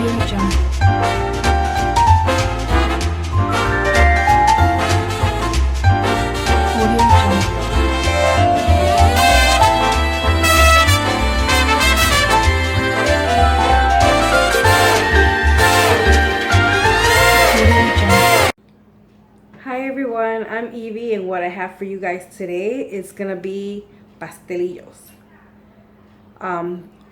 Audio Jungle. Audio Jungle. Audio Jungle. Hi everyone, I'm Evie, and what I have for you guys today is gonna be pastelillos,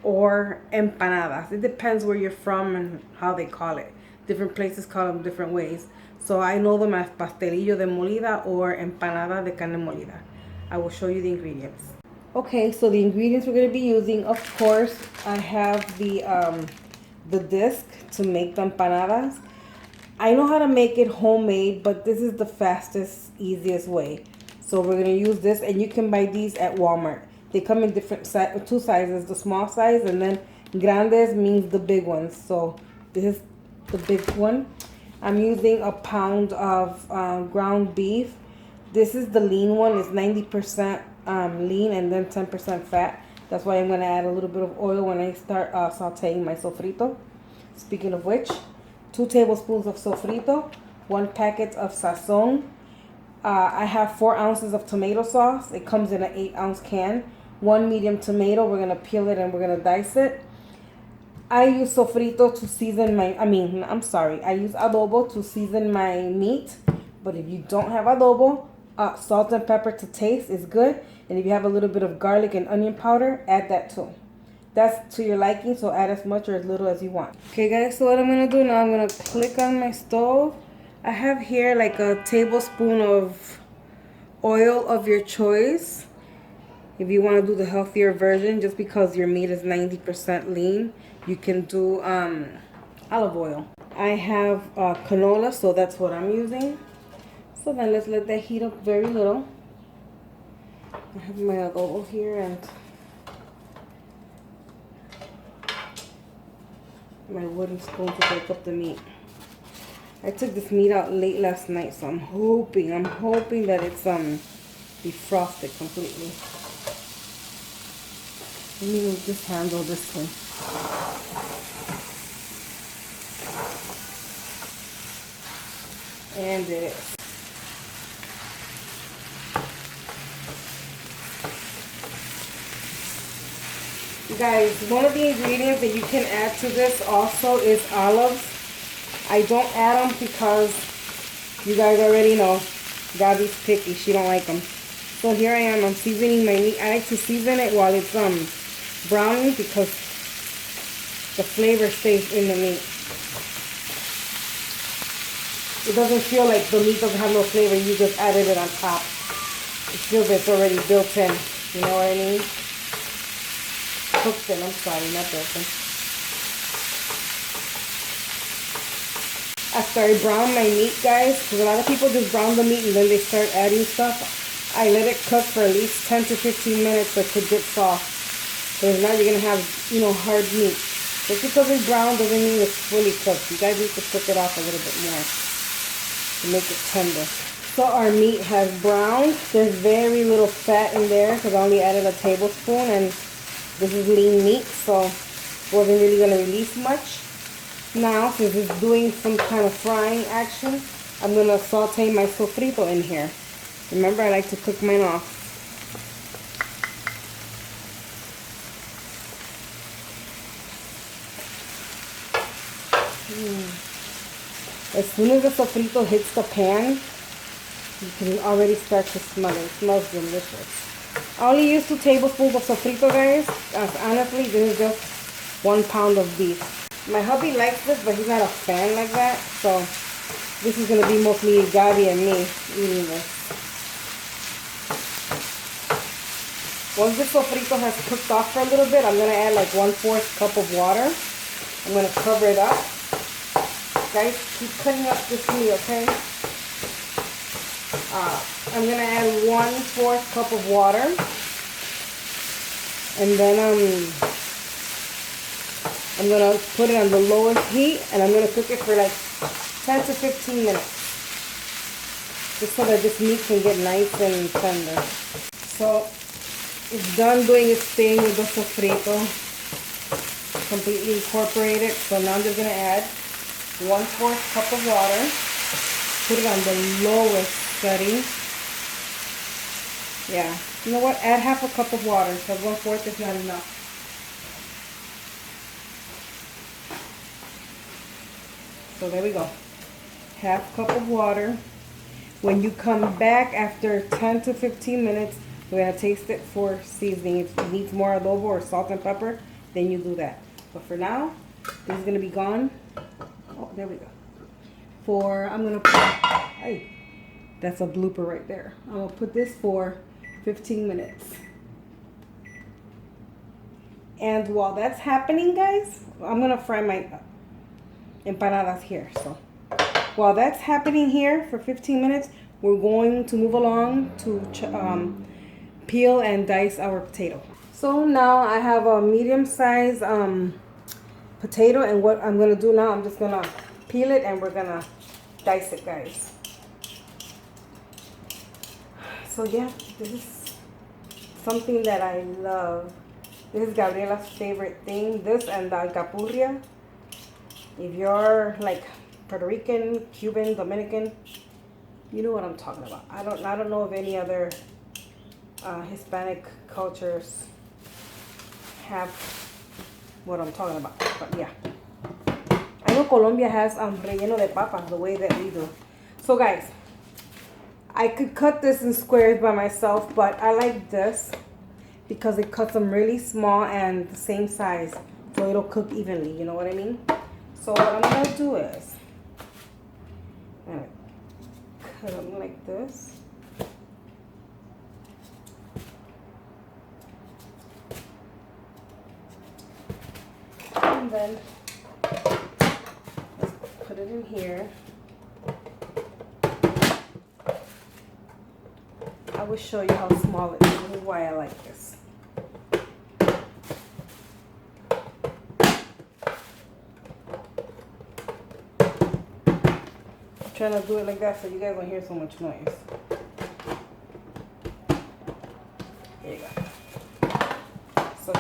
or empanadas. It depends where you're from and how they call it. Different places call them different ways. So I know them as pastelillo de molida or empanada de carne molida. I will show you the ingredients. Okay, so the ingredients we're gonna be using, of course, I have the disc to make the empanadas. I know how to make it homemade, but this is the fastest, easiest way. So we're gonna use this, and you can buy these at Walmart. They come in different two sizes, the small size, and then grandes means the big ones. So this is the big one. I'm using a pound of ground beef. This is the lean one. It's 90% lean and then 10% fat. That's why I'm gonna add a little bit of oil when I start sauteing my sofrito. Speaking of which, 2 tablespoons of sofrito, 1 packet of sazon. I have 4 ounces of tomato sauce. It comes in an 8-ounce can. 1 medium tomato. We're gonna peel it and we're gonna dice it. I use sofrito to season my, I use adobo to season my meat. But if you don't have adobo, salt and pepper to taste is good. And if you have a little bit of garlic and onion powder, add that too. That's to your liking, so add as much or as little as you want. Okay guys, so what I'm gonna do now, I'm gonna click on my stove. I have here like a tablespoon of oil of your choice. If you want to do the healthier version, just because your meat is 90% lean, you can do olive oil. I have canola, so that's what I'm using. So then let's let that heat up very little. I have my adobo here and my wooden spoon to break up the meat. I took this meat out late last night, so I'm hoping that it's defrosted completely. Let me just handle this one. And it is. Guys, one of the ingredients that you can add to this also is olives. I don't add them because you guys already know Gabby's picky. She don't like them. So here I am. I'm seasoning my meat. I like to season it while it's browning because the flavor stays in the meat. It doesn't feel like the meat doesn't have no flavor. You just added it on top. It feels like it's already built in. You know what I mean? Cooked in. I'm sorry, not built in. After I brown my meat, guys, because a lot of people just brown the meat and then they start adding stuff. I let it cook for at least 10 to 15 minutes so it could get soft. Because now you're going to have, hard meat. Just because it's brown doesn't mean it's fully cooked. You guys need to cook it off a little bit more to make it tender. So our meat has browned. There's very little fat in there because I only added a tablespoon, and this is lean meat, so it wasn't really going to release much. Now, since it's doing some kind of frying action, I'm going to saute my sofrito in here. Remember, I like to cook mine off. As soon as the sofrito hits the pan, you can already start to smell it. It smells delicious. I only use 2 tablespoons of sofrito, guys. Honestly, this is just 1 pound of beef. My hubby likes this, but he's not a fan like that. So this is going to be mostly Gabby and me eating this. Once the sofrito has cooked off for a little bit, I'm going to add like 1/4 cup of water. I'm going to cover it up. Guys, keep cutting up this meat, okay? I'm going to add 1/4 cup of water. And then I'm going to put it on the lowest heat, and I'm going to cook it for like 10 to 15 minutes. Just so that this meat can get nice and tender. So it's done doing its thing with the sofrito. completely incorporated. So now I'm just gonna add 1/4 cup of water. Put it on the lowest setting. Yeah, you know what? Add 1/2 cup of water because 1/4 is not enough. So there we go. 1/2 cup of water. When you come back after 10 to 15 minutes, we're gonna taste it for seasoning. If it needs more adobo or salt and pepper, then you do that. But for now, this is gonna be gone. Oh, there we go. I'm gonna put, hey, that's a blooper right there. I'm gonna put this for 15 minutes. And while that's happening, guys, I'm gonna fry my empanadas here. So while that's happening here for 15 minutes, we're going to move along to peel and dice our potato. So now I have a medium-sized potato, and what I'm gonna do now, I'm just gonna peel it and we're gonna dice it, guys. So yeah, this is something that I love. This is Gabriela's favorite thing. This and the alcapurria. If you're like Puerto Rican, Cuban, Dominican, you know what I'm talking about. I don't know of any other Hispanic cultures have what I'm talking about. But yeah, I know Colombia has relleno de papa the way that we do. So guys, I could cut this in squares by myself, but I like this because it cuts them really small and the same size, so it'll cook evenly. You know what I mean? So what I'm gonna do is I'm gonna cut them like this. And then let's put it in here. I will show you how small it is. This is why I like this. I'm trying to do it like that so you guys don't hear so much noise. There you go. So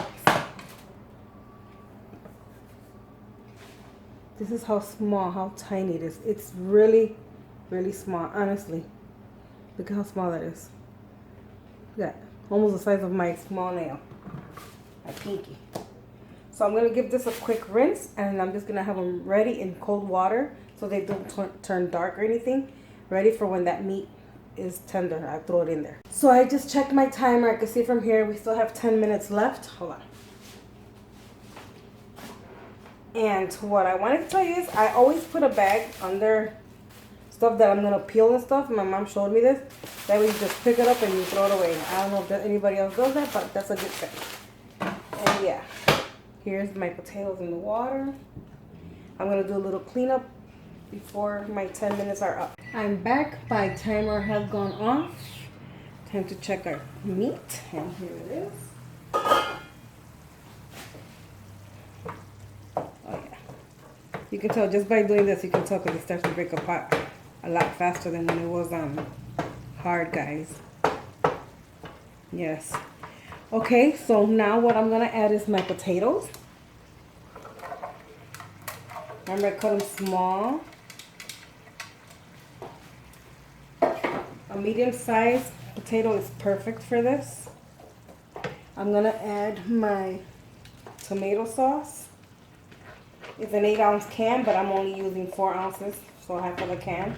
this is how small, how tiny it is. It's really, really small, honestly. Look at how small that is. Look at that. Almost the size of my small nail. My pinky. So I'm going to give this a quick rinse, and I'm just going to have them ready in cold water so they don't turn dark or anything. Ready for when that meat is tender. I throw it in there. So I just checked my timer. I can see from here we still have 10 minutes left. Hold on. And what I wanted to tell you is I always put a bag under stuff that I'm going to peel and stuff. My mom showed me this. That way you just pick it up and you throw it away. I don't know if anybody else does that, but that's a good thing. And yeah, here's my potatoes in the water. I'm going to do a little cleanup before my 10 minutes are up. I'm back. My timer has gone off. Time to check our meat. And here it is. Oh yeah. You can tell just by doing this, you can tell because it starts to break apart a lot faster than when it was hard, guys. Yes. Okay, so now what I'm gonna add is my potatoes. Remember, I cut them small. A medium-sized potato is perfect for this. I'm gonna add my tomato sauce. It's an 8-ounce can, but I'm only using 4 ounces, so 1/2 of a can.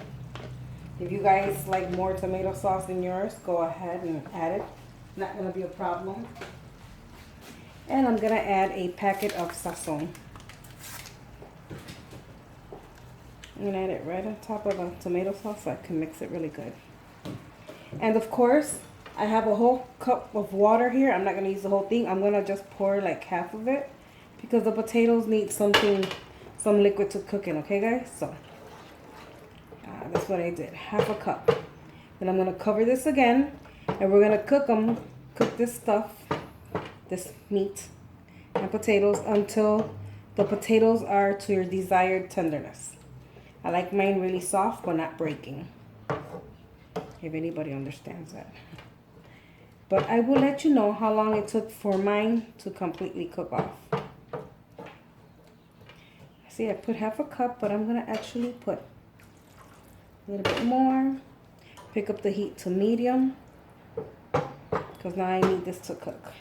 If you guys like more tomato sauce in yours, go ahead and add it. Not gonna be a problem. And I'm gonna add a packet of sazon. I'm gonna add it right on top of the tomato sauce so I can mix it really good. And of course, I have a whole cup of water here. I'm not gonna use the whole thing. I'm gonna just pour like half of it because the potatoes need some liquid to cook in, okay guys? So that's what I did, 1/2 cup. Then I'm gonna cover this again, and we're gonna cook this stuff, this meat and potatoes until the potatoes are to your desired tenderness. I like mine really soft but not breaking, if anybody understands that. But I will let you know how long it took for mine to completely cook off. See, I put half a cup, but I'm gonna actually put a little bit more. Pick up the heat to medium, because now I need this to cook.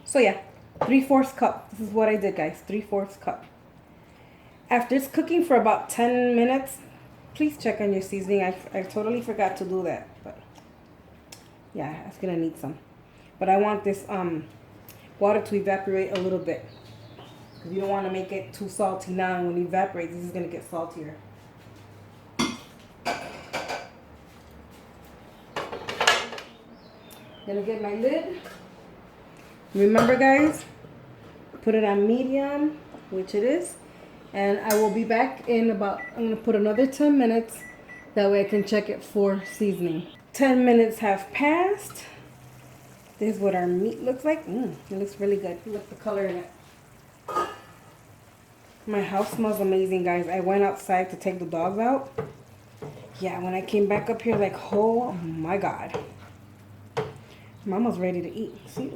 So yeah, 3/4 cup. This is what I did, guys. 3/4 cup. After it's cooking for about 10 minutes, please check on your seasoning. I totally forgot to do that, but yeah, it's gonna need some. But I want this water to evaporate a little bit, because you don't want to make it too salty now. And when it evaporates, this is gonna get saltier. Gonna get my lid. Remember, guys, put it on medium, which it is. And I will be back in about, I'm going to put another 10 minutes. That way I can check it for seasoning. 10 minutes have passed. This is what our meat looks like. It looks really good. Look at the color in it. My house smells amazing, guys. I went outside to take the dogs out. Yeah, when I came back up here, like, oh my God. Mama's ready to eat. See?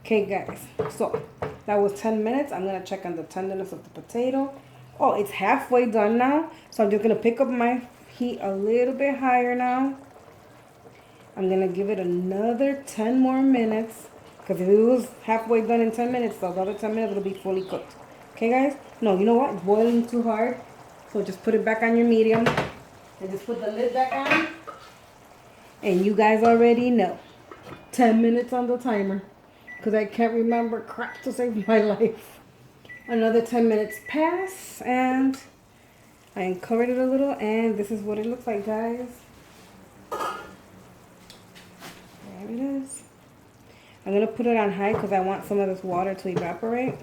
Okay, guys. So that was 10 minutes. I'm going to check on the tenderness of the potato. Oh, it's halfway done now. So I'm just going to pick up my heat a little bit higher now. I'm going to give it another 10 more minutes. Because if it was halfway done in 10 minutes, so the other 10 minutes it'll be fully cooked. Okay, guys? No, you know what? It's boiling too hard. So just put it back on your medium. And just put the lid back on. And you guys already know. 10 minutes on the timer. Because I can't remember crap to save my life. Another 10 minutes pass. And I uncovered it a little. And this is what it looks like, guys. There it is. I'm going to put it on high because I want some of this water to evaporate.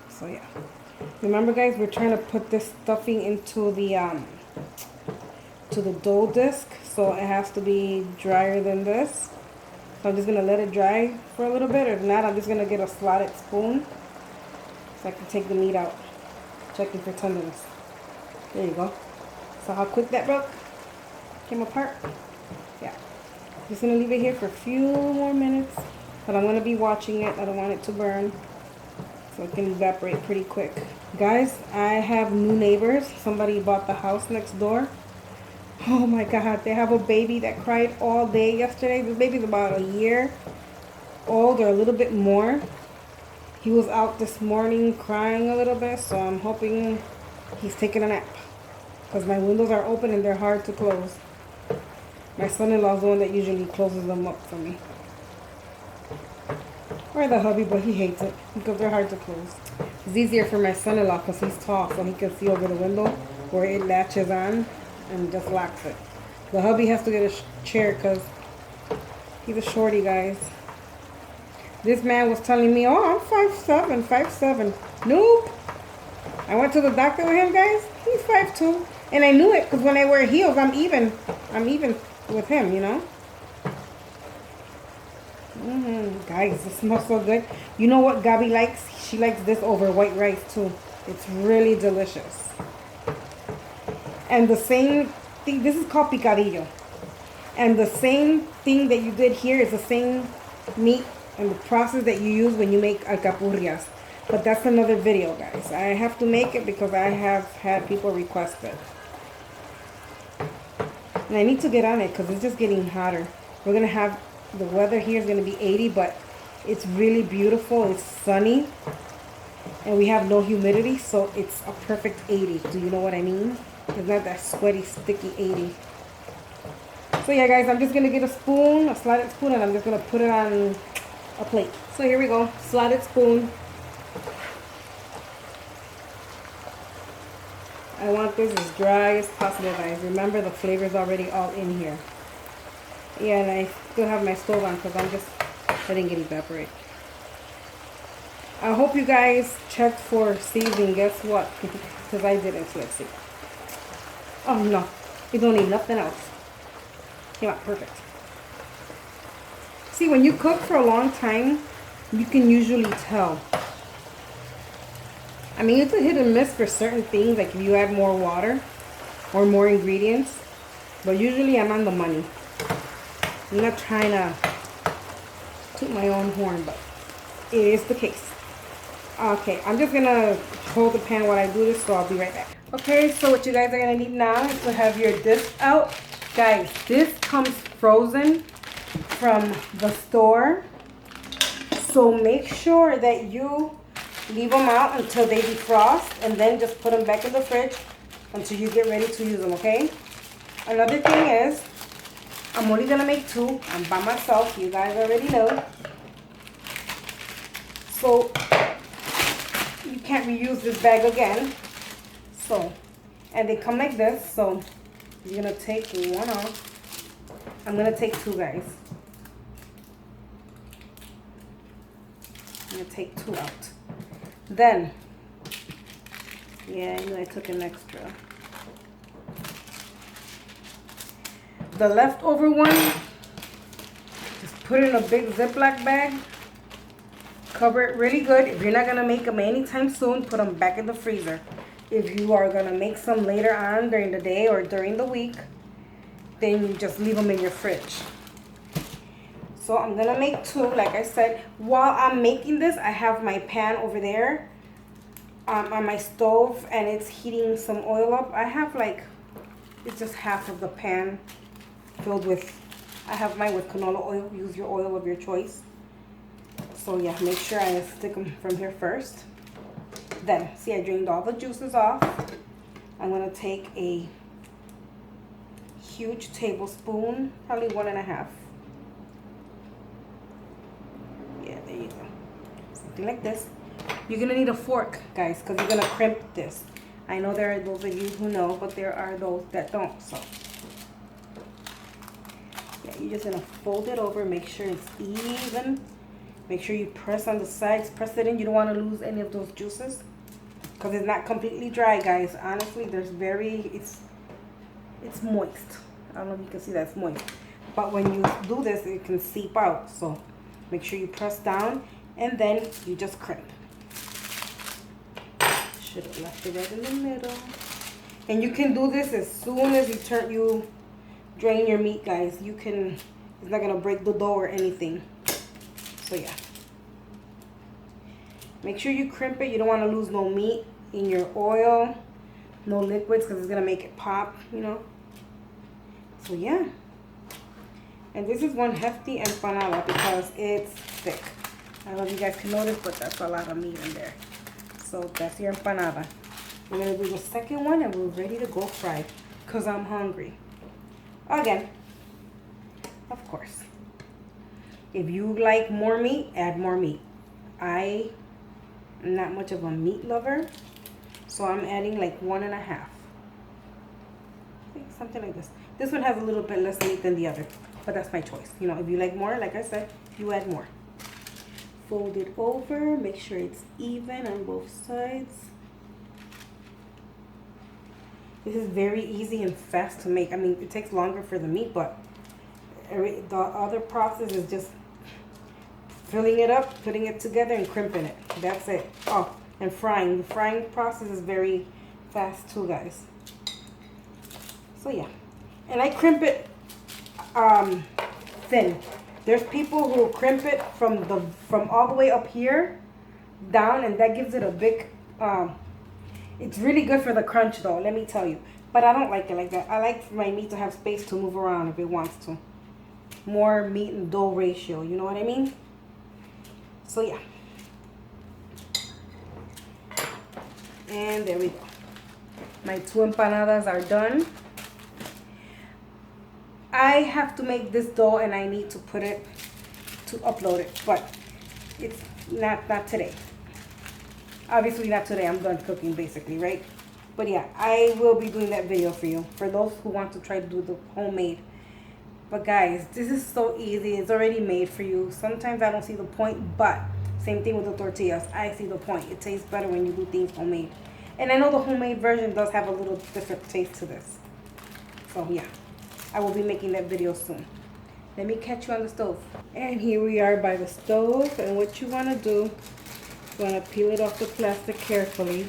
So, yeah. Remember, guys, we're trying to put this stuffing into the dough disc. So it has to be drier than this. So I'm just going to let it dry for a little bit. If not, I'm just going to get a slotted spoon so I can take the meat out. Checking for tenderness. There you go. So how quick that broke? Came apart? Yeah. Just going to leave it here for a few more minutes. But I'm going to be watching it. I don't want it to burn. So it can evaporate pretty quick. Guys, I have new neighbors. Somebody bought the house next door. Oh my God, they have a baby that cried all day yesterday. This baby's about a year old or a little bit more. He was out this morning crying a little bit, so I'm hoping he's taking a nap. Because my windows are open and they're hard to close. My son-in-law is the one that usually closes them up for me. Or the hubby, but he hates it because they're hard to close. It's easier for my son-in-law because he's tall, so he can see over the window where it latches on and just locks it. The hubby has to get a chair because he's a shorty, guys. This man was telling me, oh, I'm 5'7", 5'7". Nope. I went to the doctor with him, guys. He's 5'2". And I knew it because when I wear heels, I'm even with him, you know. Guys, this smells so good. You know what Gabi likes? She likes this over white rice too. It's really delicious. And the same thing, this is called picadillo. And the same thing that you did here is the same meat and the process that you use when you make alcapurrias. But that's another video, guys. I have to make it because I have had people request it. And I need to get on it because it's just getting hotter. We're going to have, the weather here is going to be 80, but it's really beautiful. It's sunny. And we have no humidity, so it's a perfect 80. Do you know what I mean? It's not that sweaty, sticky 80. So yeah, guys, I'm just going to get a spoon, a slotted spoon, and I'm just going to put it on a plate. So here we go. Slotted spoon. I want this as dry as possible, guys. Remember, the flavor is already all in here. Yeah, and I still have my stove on because I'm just letting it evaporate. I hope you guys checked for seasoning. Guess what? Because I didn't. Let's see. Oh, no. You don't need nothing else. Came out perfect. See, when you cook for a long time, you can usually tell. I mean, it's a hit and miss for certain things, like if you add more water or more ingredients. But usually I'm on the money. I'm not trying to toot my own horn, but it is the case. Okay, I'm just gonna hold the pan while I do this, so I'll be right back. Okay, so what you guys are gonna need now is to have your disc out. Guys, this comes frozen from the store, so make sure that you leave them out until they defrost, and then just put them back in the fridge until you get ready to use them, okay? Another thing is, I'm only gonna make 2. I'm by myself, you guys already know. So you can't reuse this bag again. So, and they come like this, so you're gonna take one off. I'm gonna take 2, guys. I'm gonna take 2 out. Then, yeah, I knew I took an extra. The leftover one, just put it in a big Ziploc bag. Cover it really good. If you're not gonna make them anytime soon, put them back in the freezer. If you are gonna make some later on during the day or during the week, then you just leave them in your fridge. So I'm gonna make 2, like I said. While I'm making this, I have my pan over there on my stove, and it's heating some oil up. I have like, it's just half of the pan filled with, I have mine with canola oil. Use your oil of your choice. So yeah, make sure I stick them from here first. Then, see, I drained all the juices off. I'm gonna take a huge tablespoon, probably 1.5. Yeah, there you go. Something like this. You're gonna need a fork, guys, because you're gonna crimp this. I know there are those of you who know, but there are those that don't. So yeah, you're just gonna fold it over, make sure it's even. Make sure you press on the sides, press it in. You don't want to lose any of those juices because it's not completely dry, guys. Honestly, there's it's moist. I don't know if you can see that it's moist, but when you do this, it can seep out. So make sure you press down, and then you just crimp. Should have left it right in the middle. And you can do this as soon as you drain your meat, guys. You can. It's not gonna break the dough or anything. So yeah, make sure you crimp it. You don't want to lose no meat in your oil, no liquids, because it's gonna make it pop, you know. So yeah, and this is one hefty empanada because it's thick. I don't know if you guys can notice, but that's a lot of meat in there. So that's your empanada. We're gonna do the second one, and we're ready to go fry because I'm hungry again, of course. If you like more meat, add more meat. I am not much of a meat lover, so I'm adding like 1.5. Something like this. This one has a little bit less meat than the other, but that's my choice. You know, if you like more, like I said, you add more. Fold it over, make sure it's even on both sides. This is very easy and fast to make. I mean, it takes longer for the meat, but the other process is just filling it up, putting it together, and crimping it. That's it. Oh, and frying. The frying process is very fast too, guys. So yeah, and I crimp it thin. There's people who crimp it from all the way up here down, and that gives it a big. It's really good for the crunch, though. Let me tell you. But I don't like it like that. I like my meat to have space to move around if it wants to. More meat and dough ratio. You know what I mean? So yeah. And there we go. My 2 empanadas are done. I have to make this dough, and I need to put it to upload it, but it's not today. Obviously not today. I'm done cooking basically, right? But yeah, I will be doing that video for you, for those who want to try to do the homemade. But guys, this is so easy. It's already made for you. Sometimes I don't see the point, but same thing with the tortillas. I see the point. It tastes better when you do things homemade. And I know the homemade version does have a little different taste to this. So yeah, I will be making that video soon. Let me catch you on the stove. And here we are by the stove. And what you want to do, you want to peel it off the plastic carefully.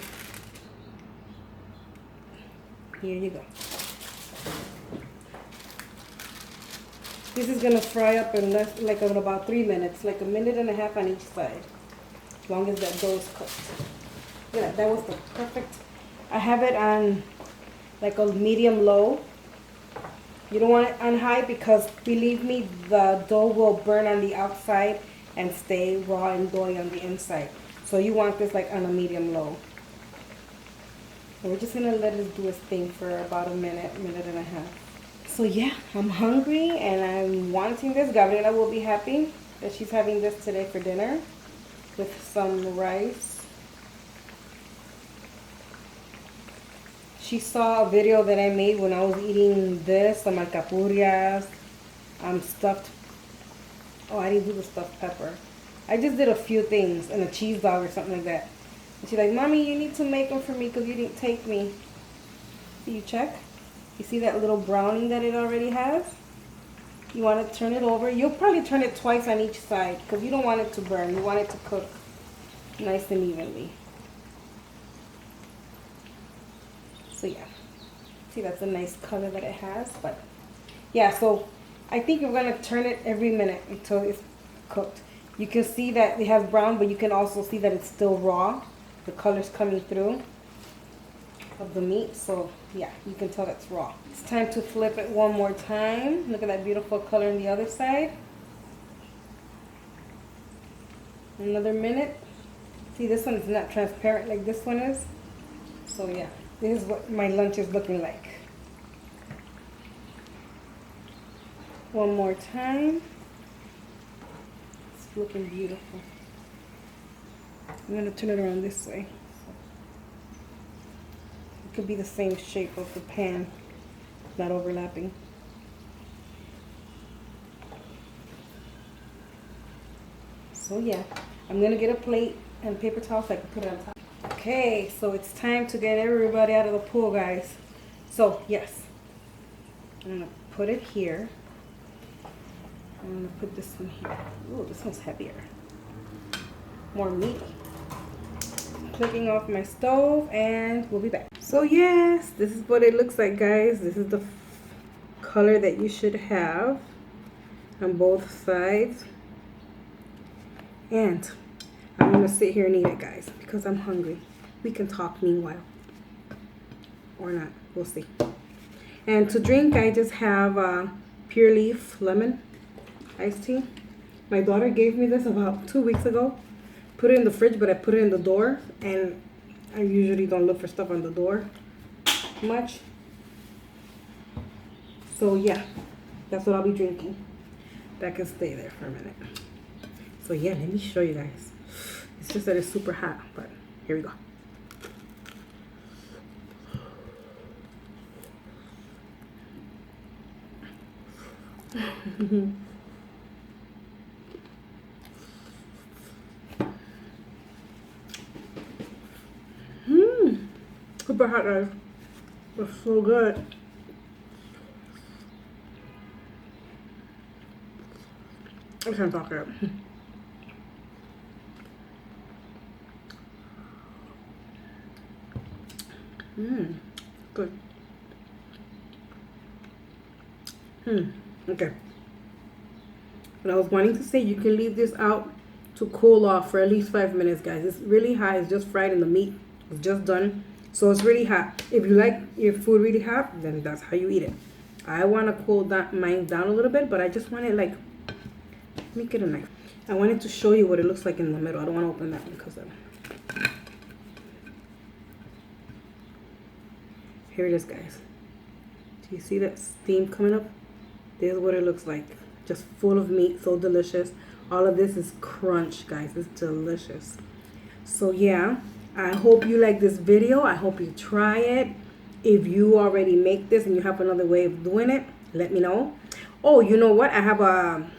Here you go. This is gonna fry up in less, like in about 3 minutes, like a minute and a half on each side, as long as that dough is cooked. Yeah, that was the perfect. I have it on like a medium low. You don't want it on high because believe me, the dough will burn on the outside and stay raw and doughy on the inside. So you want this like on a medium low. And we're just gonna let it do its thing for about a minute, minute and a half. So yeah, I'm hungry and I'm wanting this. Gabriela will be happy that she's having this today for dinner with some rice. She saw a video that I made when I was eating this, some alcapurrias, stuffed, oh, I didn't do the stuffed pepper. I just did a few things and a cheese dog or something like that. And she's like, Mommy, you need to make them for me because you didn't take me. So you check. You see that little browning that it already has? You want to turn it over. You'll probably turn it twice on each side because you don't want it to burn. You want it to cook nice and evenly. So yeah, see, that's a nice color that it has. But yeah, so I think you're gonna turn it every minute until it's cooked. You can see that it has brown, but you can also see that it's still raw. The color's coming through of the meat. So yeah, you can tell it's raw. It's time to flip it one more time. Look at that beautiful color on the other side. Another minute. See, this one is not transparent like this one is. So yeah. This is what my lunch is looking like. One more time. It's looking beautiful. I'm going to turn it around this way. It could be the same shape of the pan, not overlapping. So yeah, I'm going to get a plate and paper towel so I can put it on top. Okay, so it's time to get everybody out of the pool, guys. So, yes. I'm going to put it here. I'm going to put this one here. Ooh, this one's heavier. More meaty. Clicking off my stove and we'll be back. So, yes, this is what it looks like, guys. This is the color that you should have on both sides. And I'm going to sit here and eat it, guys, because I'm hungry. We can talk meanwhile. Or not. We'll see. And to drink, I just have Pure Leaf Lemon iced tea. My daughter gave me this about 2 weeks ago. Put it in the fridge, but I put it in the door. And I usually don't look for stuff on the door much. So, yeah. That's what I'll be drinking. That can stay there for a minute. So, yeah, let me show you guys. It's just that it's super hot, but here we go. Super hot, guys. It's so good. I can't talk it. Good. Okay. And I was wanting to say you can leave this out to cool off for at least 5 minutes, guys. It's really hot. It's just fried and the meat is just done. So it's really hot. If you like your food really hot, then that's how you eat it. I want to cool mine down a little bit, but I just want it like, let me get a knife. I wanted to show you what it looks like in the middle. I don't want to open that one because here it is, guys. Do you see that steam coming up? This is what it looks like. Just full of meat, so delicious. All of this is crunch, guys. It's delicious. So yeah, I hope you like this video. I hope you try it. If you already make this and you have another way of doing it, let me know. Oh, you know what? I have a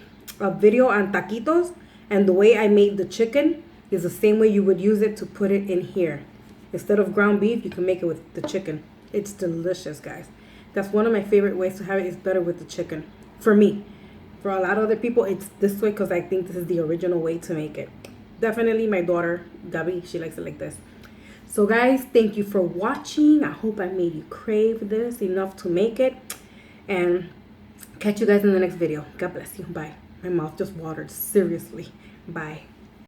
video on taquitos, and the way I made the chicken is the same way you would use it to put it in here. Instead of ground beef, you can make it with the chicken. It's delicious, guys. That's one of my favorite ways to have it. It's better with the chicken. For me. For a lot of other people, it's this way because I think this is the original way to make it. Definitely my daughter, Gabby, she likes it like this. So, guys, thank you for watching. I hope I made you crave this enough to make it. And Catch you guys in the next video. God bless you. Bye. My mouth just watered. Seriously. Bye.